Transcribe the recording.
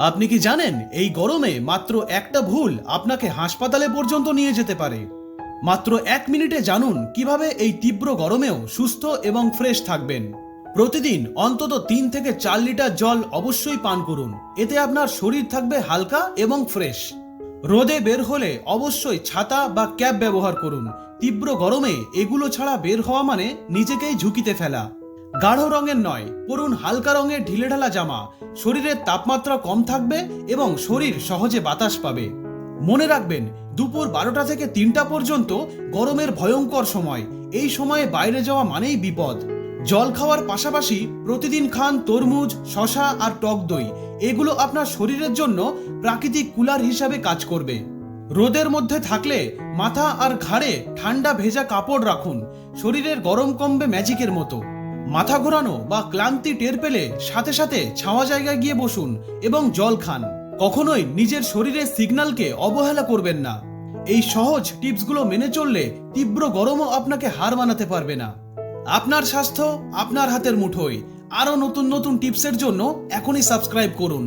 আপনি কি জানেন এই গরমে মাত্র একটা ভুল আপনাকে হাসপাতালে পর্যন্ত নিয়ে যেতে পারে। মাত্র 1 মিনিটে জানুন কিভাবে এই তীব্র গরমেও সুস্থ এবং ফ্রেশ থাকবেন। প্রতিদিন অন্তত 3 থেকে 4 লিটার জল অবশ্যই পান করুন। এতে আপনার শরীর থাকবে হালকা এবং ফ্রেশ। রোদে বের হলে অবশ্যই ছাতা বা ক্যাপ ব্যবহার করুন। তীব্র গরমে এগুলো ছাড়া বের হওয়া মানে নিজেকেই ঝুঁকিতে ফেলা। গাঢ় রঙের নয়, পরুন হালকা রঙের ঢিলেঢালা জামা। শরীরের তাপমাত্রা কম থাকবে এবং শরীর সহজে বাতাস পাবে। মনে রাখবেন, দুপুর 12টা থেকে 3টা পর্যন্ত গরমের ভয়ঙ্কর সময়। এই সময়ে বাইরে যাওয়া মানেই বিপদ। জল খাওয়ার পাশাপাশি প্রতিদিন খান তরমুজ, শসা আর টক দই। এগুলো আপনার শরীরের জন্য প্রাকৃতিক কুলার হিসাবে কাজ করবে। রোদের মধ্যে থাকলে মাথা আর ঘাড়ে ঠান্ডা ভেজা কাপড় রাখুন। শরীরের গরম কমবে ম্যাজিকের মতো। মাথা ঘোরানো বা ক্লান্তি টের পেলে সাথে সাথে ছাওয়া জায়গায় গিয়ে বসুন এবং জল খান। কখনোই নিজের শরীরের সিগন্যালকে অবহেলা করবেন না। এই সহজ টিপসগুলো মেনে চললে তীব্র গরমও আপনাকে হার মানাতে পারবে না। আপনার স্বাস্থ্য আপনার হাতের মুঠোয়। আরও নতুন নতুন টিপসের জন্য এখনই সাবস্ক্রাইব করুন।